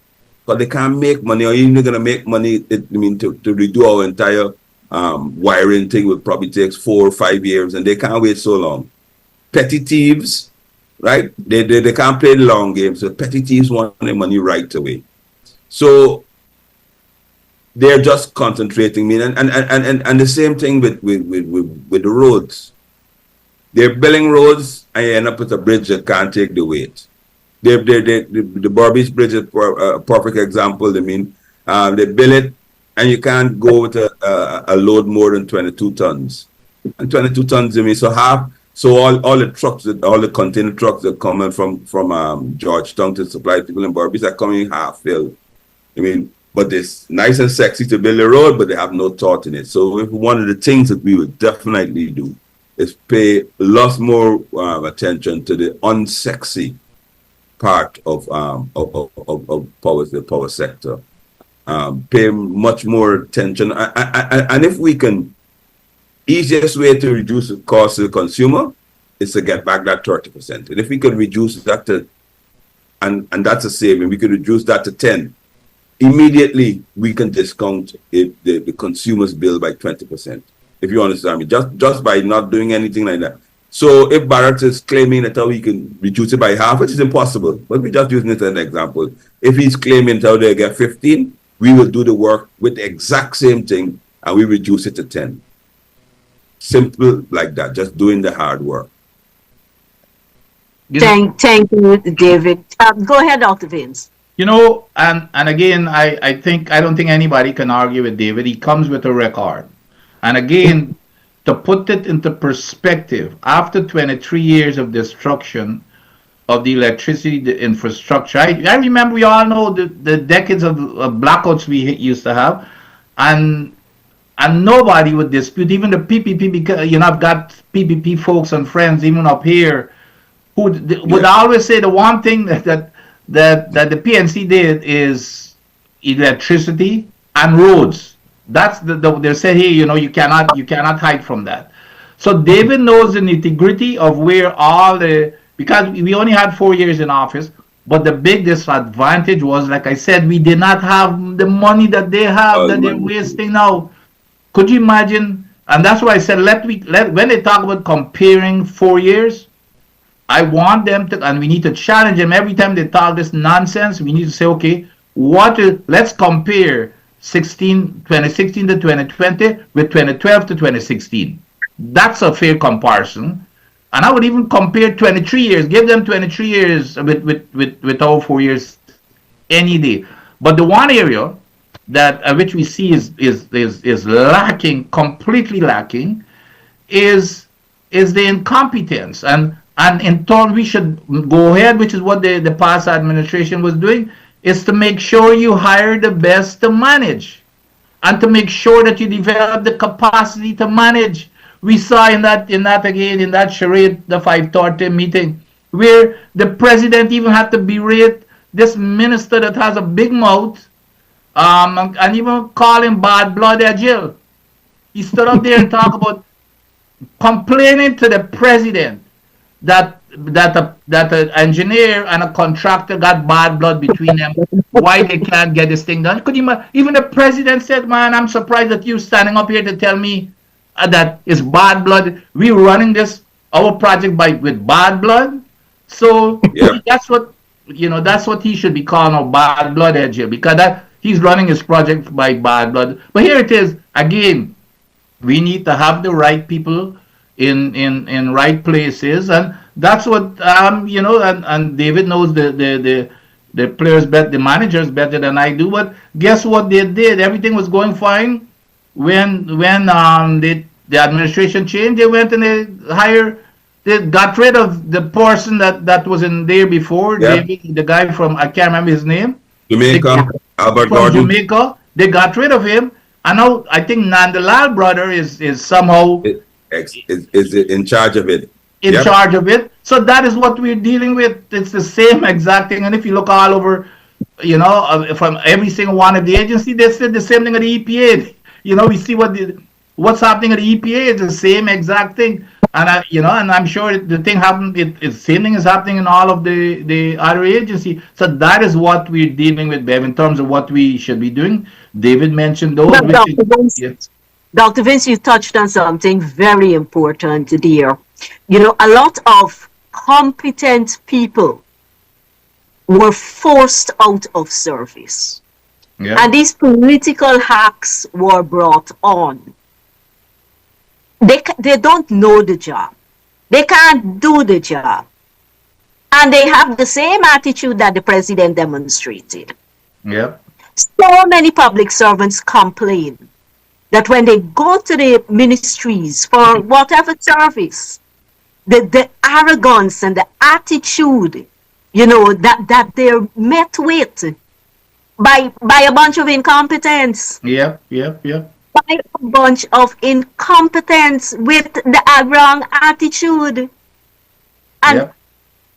But they can't make money, or even they're gonna make money. To redo our entire wiring thing will probably takes 4 or 5 years, and they can't wait so long. Petty thieves. Right? They can't play the long game, so petty thieves want their money right away. So they're just concentrating. And the same thing with the roads. They're building roads, and you end up with a bridge that can't take the weight. The Berbice Bridge is a perfect example. They build it, and you can't go with a load more than 22 tons. And 22 tons, so So all the trucks, all the container trucks that coming from Georgetown to supply people in Berbice are coming half filled. I mean, but it's nice and sexy to build a road, but they have no thought in it. So if one of the things that we would definitely do is pay lots more attention to the unsexy part of the power sector. Pay much more attention, and if we can, easiest way to reduce the cost to the consumer is to get back that 30%. And if we could reduce that to, and that's a saving, we could reduce that to 10. Immediately we can discount the consumer's bill by 20%. If you understand me, just by not doing anything like that. So if Barrett is claiming that we can reduce it by half, which is impossible, but we're just using it as an example. If he's claiming that they get 15, we will do the work with the exact same thing and we reduce it to 10. Simple like that, just doing the hard work. Thank you, David. Go ahead, Dr. Vince. You know, and again, I don't think anybody can argue with David. He comes with a record. And again, to put it into perspective, after 23 years of destruction of the electricity, the infrastructure, I remember, we all know the decades of blackouts we used to have, and nobody would dispute, even the PPP, because, you know, I've got PPP folks and friends even up here who would always say the one thing that the PNC did is electricity and roads. That's they said, hey, you know, you cannot hide from that. So David knows the nitty-gritty of where all the, because we only had 4 years in office, but the big disadvantage was, like I said, we did not have the money that they have, that they're wasting now. Could you imagine? And that's why I said, when they talk about comparing 4 years, I want them to, and we need to challenge them every time they talk this nonsense. We need to say, okay, let's compare 2016 to 2020 with 2012 to 2016. That's a fair comparison. And I would even compare 23 years, give them 23 years with our 4 years any day. But the one area that which we see is lacking, completely lacking, is the incompetence. And in turn, we should go ahead, which is what the past administration was doing, is to make sure you hire the best to manage, and to make sure that you develop the capacity to manage. We saw in that charade, the 530 meeting, where the president even had to berate this minister that has a big mouth, and even call him bad blood Jill. He stood up there and talked about complaining to the president that an engineer and a contractor got bad blood between them, why they can't get this thing done. Could you imagine? Even the president said, man, I'm surprised that you're standing up here to tell me that it's bad blood. We're running our project with bad blood. So yeah, that's what he should be calling a bad blood edge, because he's running his project by bad blood. But here it is again. We need to have the right people in right places, and that's what and David knows the players better, the managers better than I do. But guess what they did? Everything was going fine when the administration changed. They went and they got rid of the person that was in there before. Yeah. David, the guy from, I can't remember his name, Jamaica, Albert from Gordon. Jamaica. They got rid of him, and now I think Nandalal brother is somehow is in charge of it. Charge of it. So that is what we're dealing with. It's the same exact thing. And if you look all over, from every single one of the agencies, they said the same thing at the EPA. We see what's happening at the EPA is the same exact thing. And and I'm sure the thing happened. The same thing is happening in all of the other agencies. So that is what we're dealing with, Bev, in terms of what we should be doing. David mentioned those. Dr. Vince, you touched on something very important, dear. A lot of competent people were forced out of service. Yeah. And these political hacks were brought on. They don't know the job. They can't do the job. And they have the same attitude that the president demonstrated. Yeah. So many public servants complain that when they go to the ministries for whatever service, the arrogance and the attitude, that they're met with by a bunch of incompetence, Yep. by a bunch of incompetence with the wrong attitude. And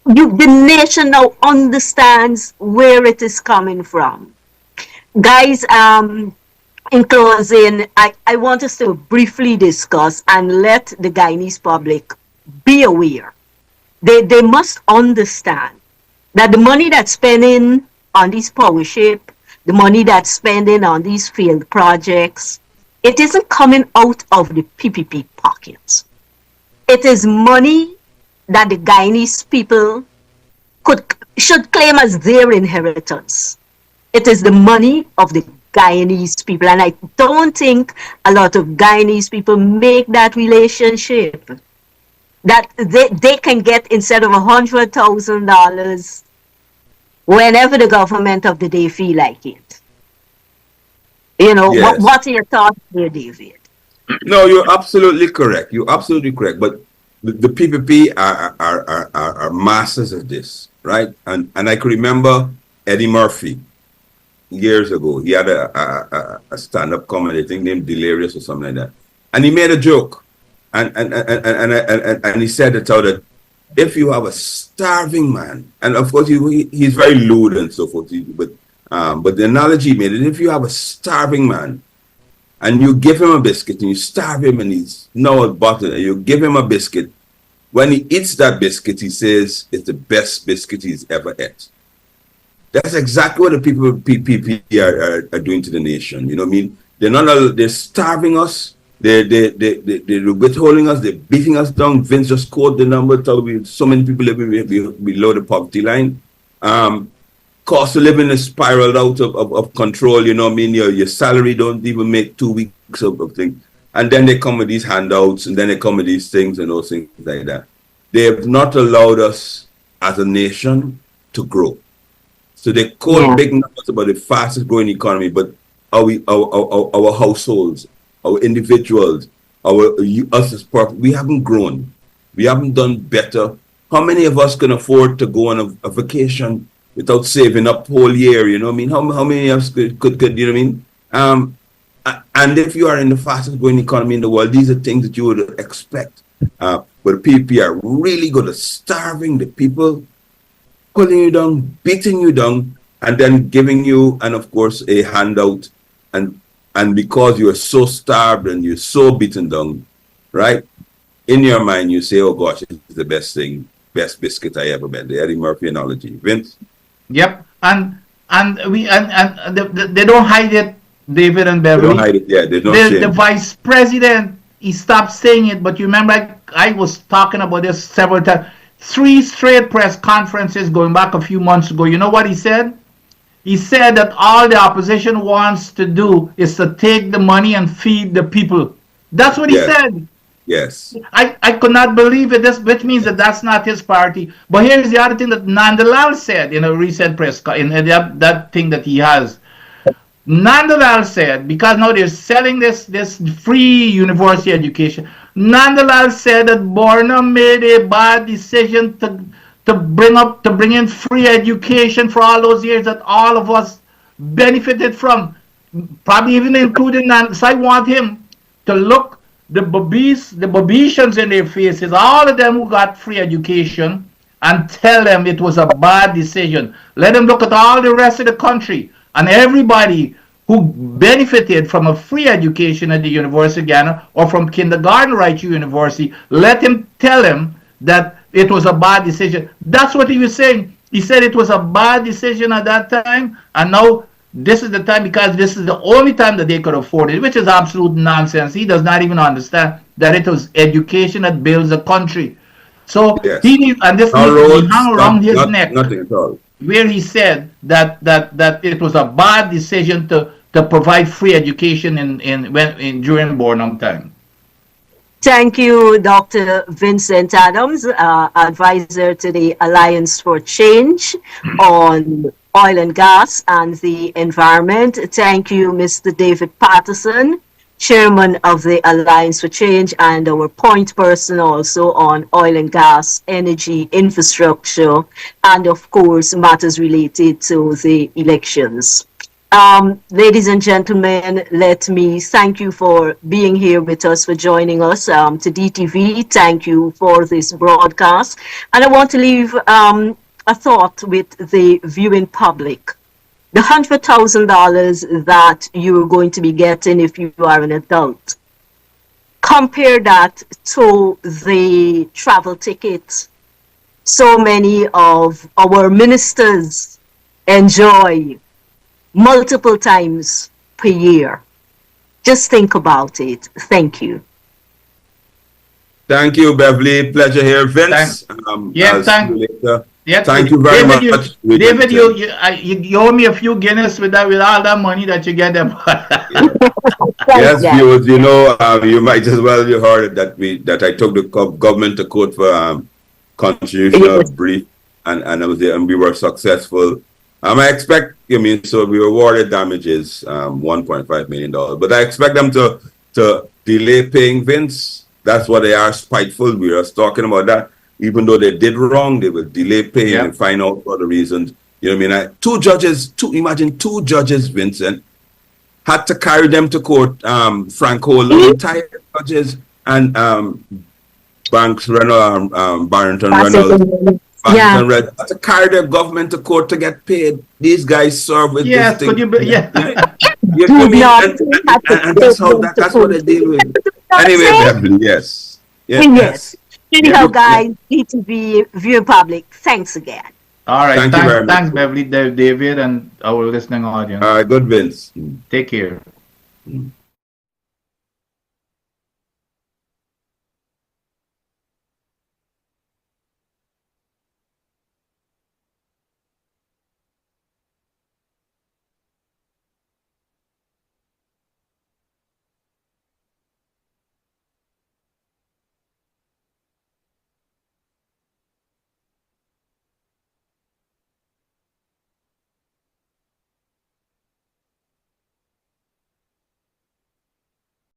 Yep. the nation now understands where it is coming from. Guys, in closing, I want us to briefly discuss and let the Guyanese public be aware. They must understand that the money that's spending on these power ship, the money that's spending on these field projects, it isn't coming out of the PPP pockets. It is money that the Guyanese people should claim as their inheritance. It is the money of the Guyanese people, and I don't think a lot of Guyanese people make that relationship. That they can get, instead of $100,000, whenever the government of the day feel like it. Yes. What are your thoughts here, David? No, you're absolutely correct. You're absolutely correct. But the PPP are masters of this, right? And I can remember Eddie Murphy years ago. He had a stand-up comedy, I think, named Delirious or something like that. And he made a joke. And he said that if you have a starving man, and of course he's very lewd and so forth, but the analogy he made is, if you have a starving man and you give him a biscuit and you starve him and he's now a bottle, and you give him a biscuit, when he eats that biscuit, he says it's the best biscuit he's ever ate. That's exactly what the people of PPP are doing to the nation. You know what I mean? They're starving us. They're withholding us. They're beating us down. Vince just quoted the number. So many people living below the poverty line. Cost of living is spiraled out of control. You know what I mean? Your salary don't even make 2 weeks of things. And then they come with these handouts, and then they come with these things and those things like that. They have not allowed us as a nation to grow. So they quote big numbers about the fastest growing economy, but our households, our individuals, us as part, we haven't grown. We haven't done better. How many of us can afford to go on a vacation without saving up whole year? You know what I mean? How many of us could you know what I mean? And if you are in the fastest growing economy in the world, these are things that you would expect. But the people are really good at starving the people, pulling you down, beating you down, and then giving you, and of course, a handout. And because you are so starved and you're so beaten down, right? In your mind, you say, oh gosh, it's the best thing, best biscuit I ever made. The Eddie Murphy analogy. Vince? Yep. And they don't hide it, David and Beverly. They don't hide it, yeah. The vice president, he stopped saying it, but you remember I was talking about this several times. 3 straight press conferences going back a few months ago. You know what he said? He said that all the opposition wants to do is to take the money and feed the people. That's what he said. Yes. I could not believe it, which means that that's not his party. But here's the other thing that Nandalal said in a recent press, in that thing that he has. Nandalal said, because now they're selling this free university education, Nandalal said that Borno made a bad decision to bring in free education for all those years that all of us benefited from, probably even including Nandalal. So I want him to look the Bobisians in their faces, all of them who got free education, and tell them it was a bad decision. Let them look at all the rest of the country and everybody who benefited from a free education at the University of Ghana or from kindergarten right to university. Let him tell them that it was a bad decision. That's what he was saying. He said it was a bad decision at that time, and now this is the time because this is the only time that they could afford it, which is absolute nonsense. He does not even understand that it was education that builds a country. So he needs, and this needs to be hung around his neck. Nothing at all. Where he said that it was a bad decision to provide free education during Borno time. Thank you, Dr. Vincent Adams, advisor to the Alliance for Change on oil and gas and the environment. Thank you, Mr. David Patterson, chairman of the Alliance for Change and our point person also on oil and gas, energy, infrastructure, and of course matters related to the elections. Ladies and gentlemen, let me thank you for being here with us, for joining us to DTV. Thank you for this broadcast. And I want to leave a thought with the viewing public. The $100,000 that you're going to be getting if you are an adult, compare that to the travel tickets so many of our ministers enjoy multiple times per year. Just think about it. Thank you. Thank you, Beverly. Pleasure here, Vince. Yeah, I'll see you later. Yeah, Thank you very David, much. David, you owe me a few Guinness with that, with all that money that you get them. Yes, viewers, you know, you might as well you heard that I took the government to court for constitutional brief, and we were successful. I expect, so we awarded damages, $1.5 million, but I expect them to delay paying Vince. That's what they are, spiteful. We are talking about that. Even though they did wrong, they will delay paying and find out for the reasons. You know what I mean? Imagine two judges, Vincent, had to carry them to court. Frank Holden, entire judges, and Banks Reynolds, Barrington Reynolds, had to carry their government to court to get paid. These guys serve with this thing. You know what I mean? And that's what they deal with. Anyway, Beverly, yes. Yes. Anyhow, guys, DTV viewing public, thanks again. All right. Thanks, Beverly, David, and our listening audience. All right, good, Vince. Take care.